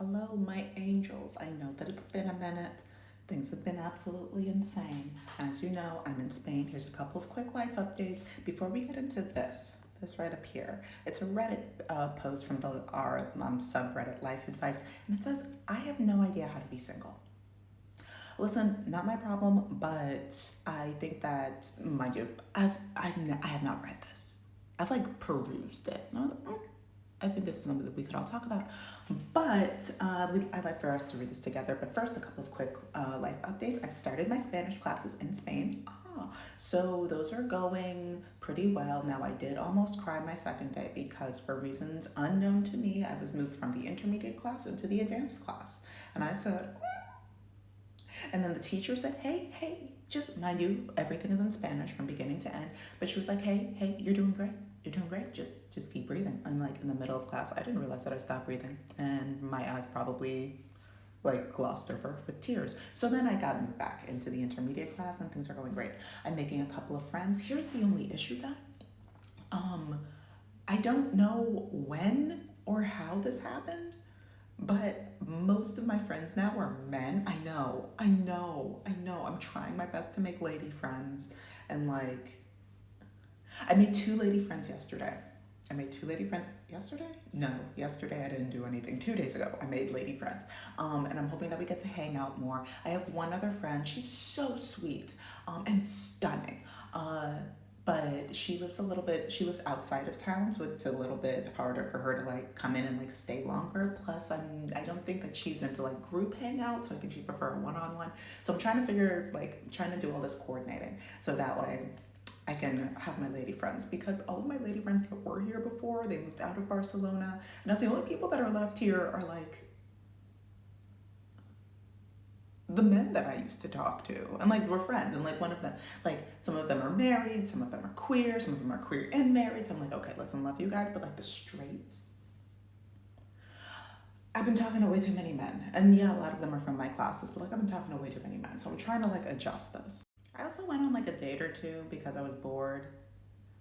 Hello, my angels. I know that it's been a minute. Things have been absolutely insane. As you know, I'm in Spain. Here's a couple of quick life updates before we get into this right up here. It's a Reddit post from our subreddit Life Advice, and it says, I have no idea how to be single. Listen, not my problem, but I think that, mind you, I have not read this. I've like perused it. And I was like, I think this is something that we could all talk about. But I'd like for us to read this together. But first, a couple of quick life updates. I've started my Spanish classes in Spain. So those are going pretty well. Now, I did almost cry my second day because for reasons unknown to me, I was moved from the intermediate class into the advanced class. And I said, and then the teacher said, hey, just mind you, everything is in Spanish from beginning to end. But she was like, hey, you're doing great. You're doing great. Just keep breathing. I'm like in the middle of class, I didn't realize that I stopped breathing. And my eyes probably like glossed over with tears. So then I got moved back into the intermediate class and things are going great. I'm making a couple of friends. Here's the only issue though. I don't know when or how this happened, but most of my friends now are men. I know. I'm trying my best to make lady friends. And like, I made two lady friends yesterday. I made two lady friends yesterday? No, yesterday I didn't do anything. 2 days ago, I made lady friends. And I'm hoping that we get to hang out more. I have one other friend. She's so sweet and stunning. But she lives outside of town, so it's a little bit harder for her to like come in and like stay longer. Plus, I don't think that she's into like group hangouts, so I think she prefer a one-on-one. So I'm trying to do all this coordinating so that way I can have my lady friends, because all of my lady friends that were here before, they moved out of Barcelona. Now the only people that are left here are like the men that I used to talk to, and like we're friends, and like one of them, like some of them are married, some of them are queer, some of them are queer and married. So I'm like, okay, listen, love you guys, but like the straights, I've been talking to way too many men, and yeah, a lot of them are from my classes, but like I've been talking to way too many men, so I'm trying to like adjust this. I also went on like a date or two because I was bored.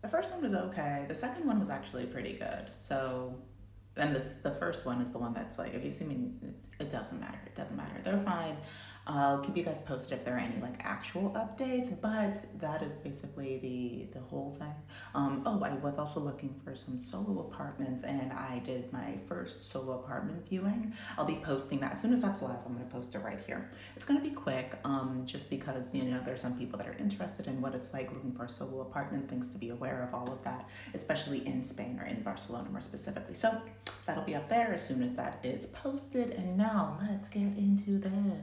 The first one was okay. The second one was actually pretty good. So, and the first one is the one that's like, if you see me, it doesn't matter. It doesn't matter. They're fine. I'll keep you guys posted if there are any like actual updates, but that is basically the whole thing. I was also looking for some solo apartments, and I did my first solo apartment viewing. I'll be posting that as soon as that's live. I'm gonna post it right here. It's gonna be quick, just because there's some people that are interested in what it's like looking for a solo apartment, things to be aware of, all of that, especially in Spain or in Barcelona more specifically. So that'll be up there as soon as that is posted. And now let's get into this.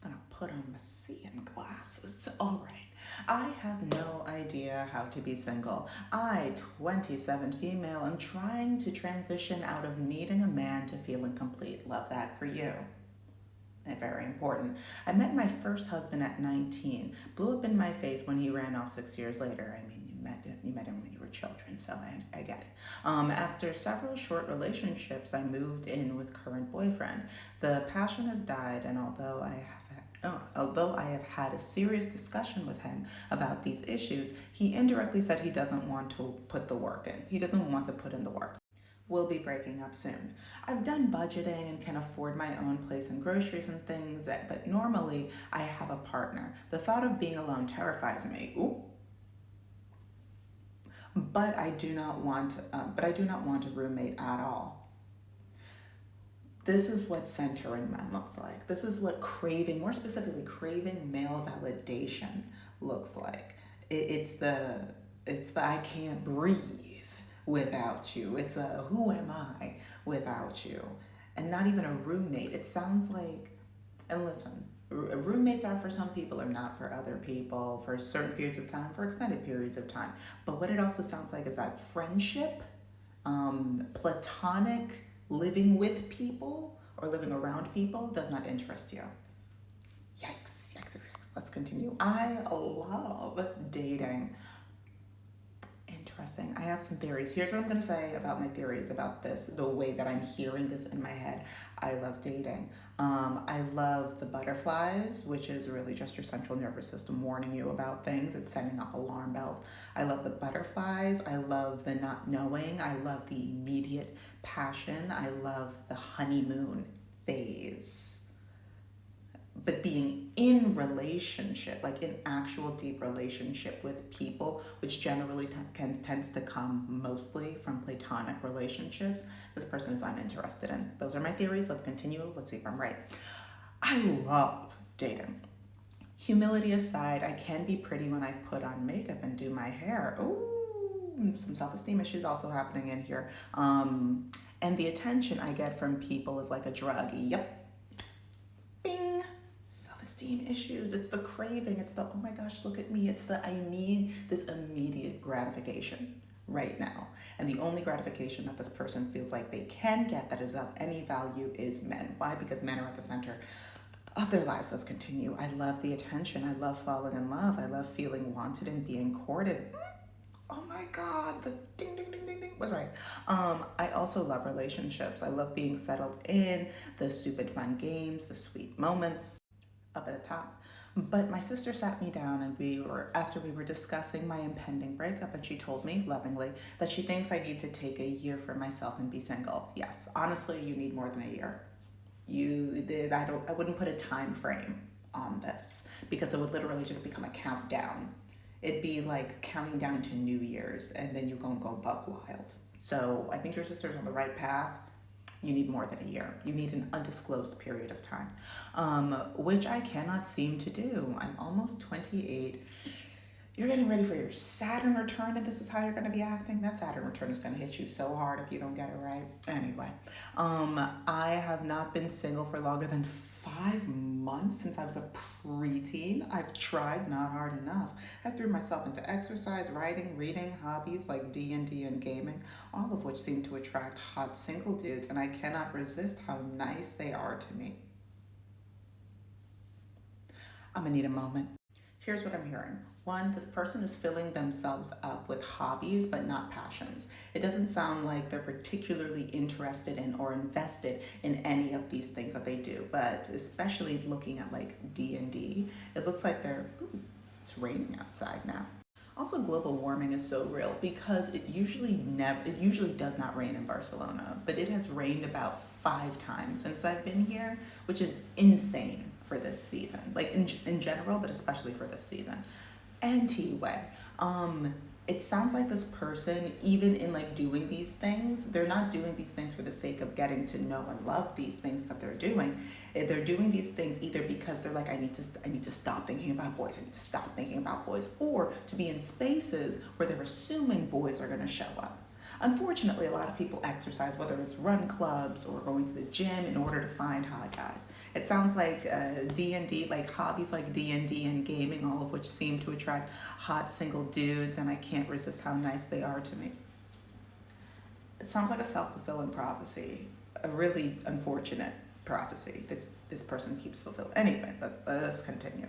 Gonna put on my seeing glasses. All right. I have no idea how to be single. I, 27 female, am trying to transition out of needing a man to feeling complete. Love that for you. Very important. I met my first husband at 19. Blew up in my face when he ran off 6 years later. I mean, you met him when you were children, so I get it. After several short relationships, I moved in with current boyfriend. The passion has died, and although I have had a serious discussion with him about these issues, he indirectly said he doesn't want to put the work in. He doesn't want to put in the work. We'll be breaking up soon. I've done budgeting and can afford my own place and groceries and things, but normally I have a partner. The thought of being alone terrifies me. Ooh. But I do not want a roommate at all. This is what centering men looks like. This is what craving, more specifically craving male validation looks like. It's the I can't breathe without you. It's a who am I without you? And not even a roommate. It sounds like, and listen, roommates are for some people or not for other people, for certain periods of time, for extended periods of time. But what it also sounds like is that friendship, platonic living with people or living around people does not interest you. Yikes. Let's continue. I love dating. Interesting. I have some theories. Here's what I'm going to say about my theories about this, the way that I'm hearing this in my head. I love dating. I love the butterflies, which is really just your central nervous system warning you about things. It's setting off alarm bells. I love the butterflies. I love the not knowing. I love the immediate passion. I love the honeymoon phase. But being in relationship, like in actual deep relationship with people, which generally tends to come mostly from platonic relationships, this person is uninterested in. Those are my theories. Let's continue. Let's see if I'm right. I love dating. Humility aside, I can be pretty when I put on makeup and do my hair. Ooh, some self-esteem issues also happening in here. And the attention I get from people is like a drug. Yep. Bing. Self-esteem issues. It's the craving. It's the, oh my gosh, look at me. It's the, I need this immediate gratification right now. And the only gratification that this person feels like they can get that is of any value is men. Why? Because men are at the center of their lives. Let's continue. I love the attention. I love falling in love. I love feeling wanted and being courted. Oh my God, the ding, ding, ding, ding, ding was right. I also love relationships. I love being settled in, the stupid fun games, the sweet moments up at the top. But my sister sat me down and after we were discussing my impending breakup, and she told me lovingly that she thinks I need to take a year for myself and be single. Yes, honestly, you need more than a year. I wouldn't put a time frame on this because it would literally just become a countdown. It'd be like counting down to New Year's and then you're gonna go buck wild. So I think your sister's on the right path. You need more than a year. You need an undisclosed period of time, which I cannot seem to do. I'm almost 28. You're getting ready for your Saturn return, and this is how you're going to be acting. That Saturn return is going to hit you so hard if you don't get it right. Anyway, I have not been single for longer than 5 months since I was a preteen. I've tried, not hard enough. I threw myself into exercise, writing, reading, hobbies like D&D and gaming, all of which seem to attract hot single dudes, and I cannot resist how nice they are to me. I'm gonna need a moment. Here's what I'm hearing. One, this person is filling themselves up with hobbies, but not passions. It doesn't sound like they're particularly interested in or invested in any of these things that they do, but especially looking at like D&D, it looks like it's raining outside now. Also, global warming is so real because it usually does not rain in Barcelona, but it has rained about 5 times since I've been here, which is insane for this season. Like in general, but especially for this season. Anyway, it sounds like this person, even in like doing these things, they're not doing these things for the sake of getting to know and love these things that they're doing. They're doing these things either because they're like, I need to stop thinking about boys. I need to stop thinking about boys, or to be in spaces where they're assuming boys are going to show up. Unfortunately, a lot of people exercise, whether it's run clubs or going to the gym, in order to find hot guys. It sounds like D&D, like hobbies like D&D and gaming, all of which seem to attract hot single dudes, and I can't resist how nice they are to me. It sounds like a self-fulfilling prophecy, a really unfortunate prophecy that this person keeps fulfilling. Anyway, let's continue.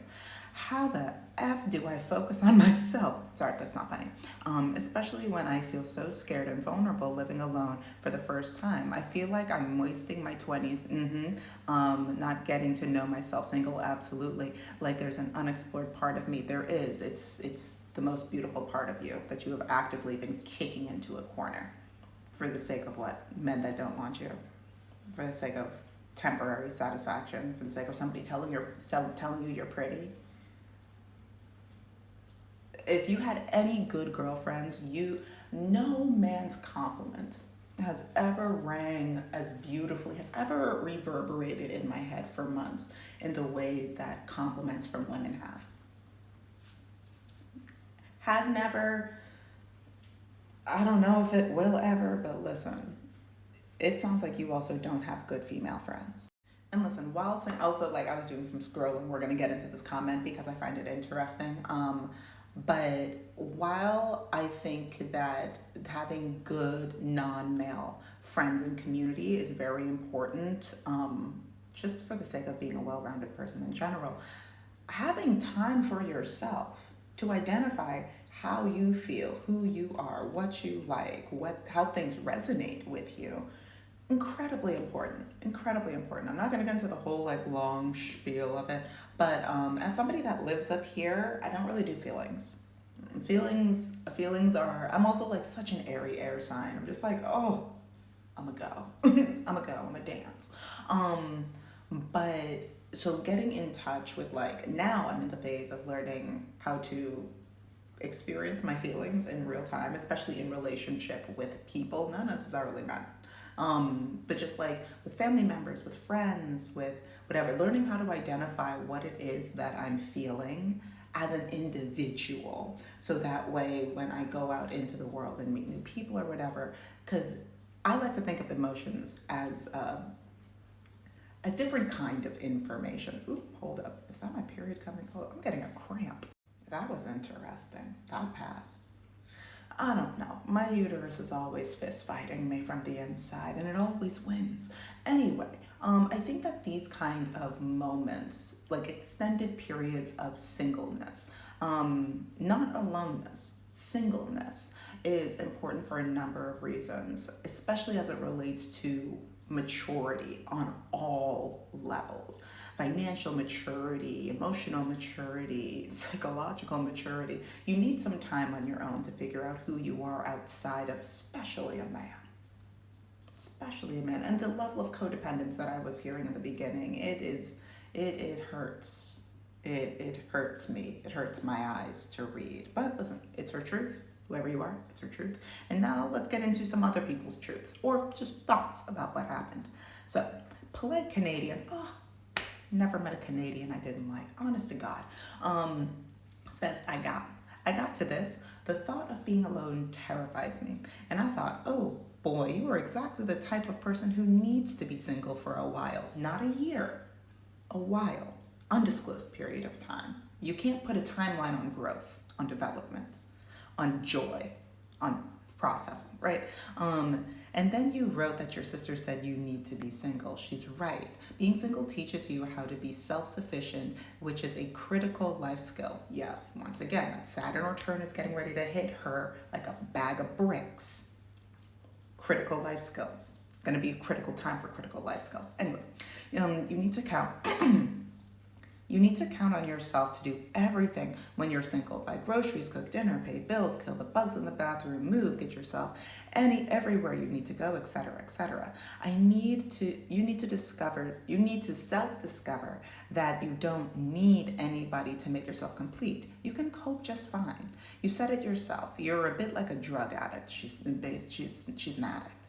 How the F do I focus on myself? Sorry, that's not funny. Especially when I feel so scared and vulnerable living alone for the first time. I feel like I'm wasting my 20s. Not getting to know myself. Single, absolutely. Like there's an unexplored part of me. There is. It's the most beautiful part of you that you have actively been kicking into a corner. For the sake of what? Men that don't want you. For the sake of temporary satisfaction. For the sake of somebody telling you you're pretty. If you had any good girlfriends, no man's compliment has ever rang as beautifully, has ever reverberated in my head for months in the way that compliments from women have. Has never, I don't know if it will ever, but listen, it sounds like you also don't have good female friends. And listen, while saying, also like I was doing some scrolling, we're gonna get into this comment because I find it interesting. But while I think that having good non-male friends and community is very important, just for the sake of being a well-rounded person in general, having time for yourself to identify how you feel, who you are, what you like, how things resonate with you, incredibly important. I'm not going to get into the whole like long spiel of it, but as somebody that lives up here, I don't really do feelings. Feelings are, I'm also like such an airy air sign. I'm just like, oh, I'm gonna go. I'm gonna go. I'm gonna dance. Um, but so getting in touch with like now I'm in the phase of learning how to experience my feelings in real time, especially in relationship with people, not necessarily men. But just like with family members, with friends, with whatever, learning how to identify what it is that I'm feeling as an individual. So that way, when I go out into the world and meet new people or whatever, because I like to think of emotions as a different kind of information. Oop, hold up. Is that my period coming? Hold up. I'm getting a cramp. That was interesting. That passed. I don't know. My uterus is always fist fighting me from the inside, and it always wins. Anyway, I think that these kinds of moments, like extended periods of singleness, not aloneness, singleness, is important for a number of reasons, especially as it relates to maturity on all levels: financial maturity, emotional maturity, psychological maturity. You need some time on your own to figure out who you are outside of, especially a man. Especially a man. And the level of codependence that I was hearing in the beginning, it hurts. It hurts me. It hurts my eyes to read. But listen, it's her truth. Whoever you are, it's her truth. And now let's get into some other people's truths or just thoughts about what happened. So, polite Canadian. Oh, never met a Canadian I didn't like. Honest to God. Says, I got to this. The thought of being alone terrifies me. And I thought, oh boy, you are exactly the type of person who needs to be single for a while. Not a year, a while. Undisclosed period of time. You can't put a timeline on growth, on development, on joy, on processing, right? And then you wrote that your sister said you need to be single. She's right. Being single teaches you how to be self-sufficient, which is a critical life skill. Yes, once again, that Saturn return is getting ready to hit her like a bag of bricks. Critical life skills. It's going to be a critical time for critical life skills. Anyway, you need to count. You need to count on yourself to do everything when you're single. Buy groceries, cook dinner, pay bills, kill the bugs in the bathroom, move, get yourself everywhere you need to go, etc., etc. You need to self-discover that you don't need anybody to make yourself complete. You can cope just fine. You said it yourself. You're a bit like a drug addict. She's an addict.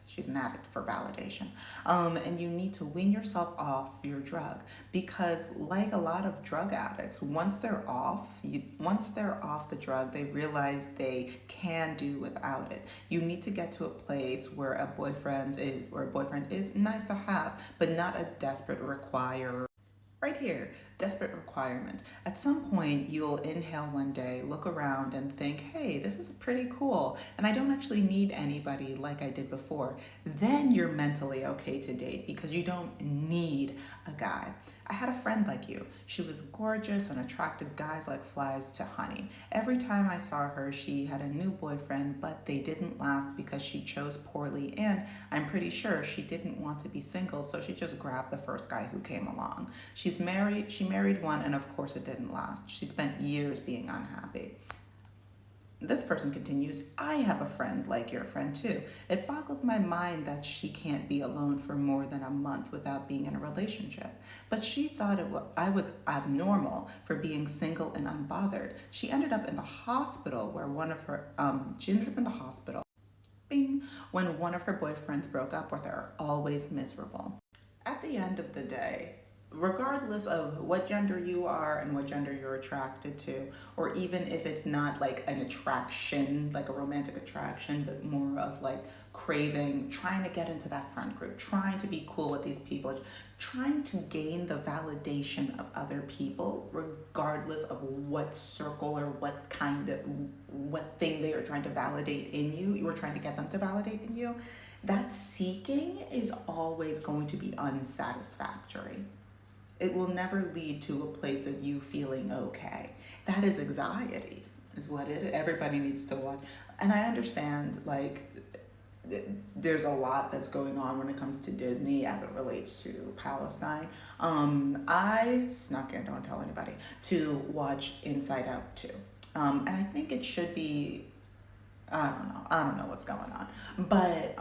She's an addict for validation. And you need to wean yourself off your drug because like a lot of drug addicts, once they're off the drug, they realize they can do without it. You need to get to a place where a boyfriend is nice to have, but not a desperate require. Right here, desperate requirement. At some point, you'll inhale one day, look around, and think, hey, this is pretty cool, and I don't actually need anybody like I did before. Then you're mentally okay to date because you don't need a guy. I had a friend like you. She was gorgeous and attracted guys like flies to honey. Every time I saw her, she had a new boyfriend, but they didn't last because she chose poorly, and I'm pretty sure she didn't want to be single, so she just grabbed the first guy who came along. She married one, and of course it didn't last. She spent years being unhappy. This person continues, I have a friend like your friend too. It boggles my mind that she can't be alone for more than a month without being in a relationship. But she thought I was abnormal for being single and unbothered. She ended up in the hospital bing, when one of her boyfriends broke up with her. Always miserable. At the end of the day, regardless of what gender you are and what gender you're attracted to, or even if it's not like an attraction, like a romantic attraction, but more of like craving, trying to get into that friend group, trying to be cool with these people, trying to gain the validation of other people, regardless of what circle or what thing they are trying to validate in you, you are trying to get them to validate in you, that seeking is always going to be unsatisfactory. It will never lead to a place of you feeling okay. That is anxiety, is what everybody needs to watch. And I understand, like, there's a lot that's going on when it comes to Disney as it relates to Palestine. I snuck in, don't tell anybody, to watch Inside Out 2. And I think it should be, I don't know what's going on. But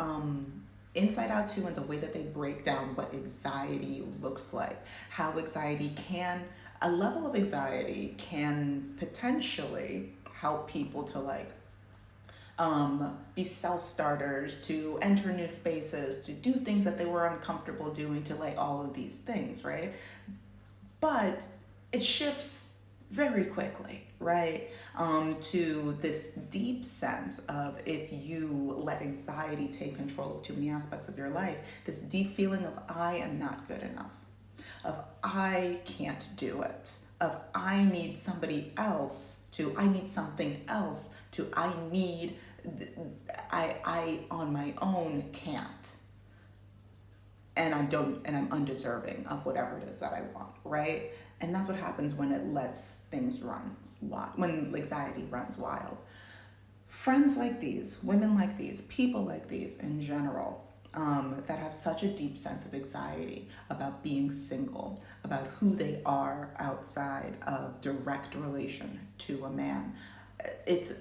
Inside Out 2 and the way that they break down what anxiety looks like, how anxiety can, a level of anxiety can potentially help people to like be self-starters, to enter new spaces, to do things that they were uncomfortable doing, to like all of these things, right? But it shifts very quickly, right? To this deep sense of, if you let anxiety take control of too many aspects of your life, this deep feeling of I am not good enough, of I can't do it, of I need somebody else to, I need something else to, I on my own can't. And I'm undeserving of whatever it is that I want, right? And that's what happens when it lets things run wild, when anxiety runs wild. Friends like these, women like these, people like these in general, that have such a deep sense of anxiety about being single, about who they are outside of direct relation to a man. It's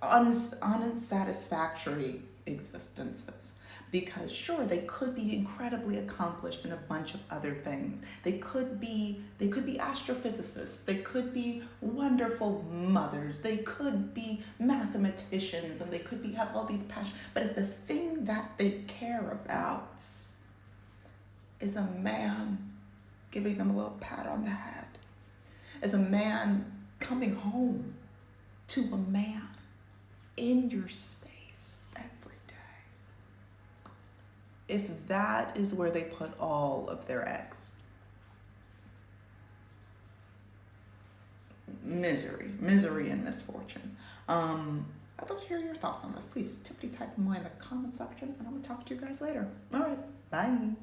unsatisfactory existences, because sure, they could be incredibly accomplished in a bunch of other things. They could be astrophysicists, they could be wonderful mothers, they could be mathematicians, and they could be have all these passions. But if the thing that they care about is a man giving them a little pat on the head, is a man coming home to a man in your space every day, if that is where they put all of their eggs, misery and misfortune. I'd love to hear your thoughts on this. Please type them away in the comment section, and I'm gonna talk to you guys later. All right, bye.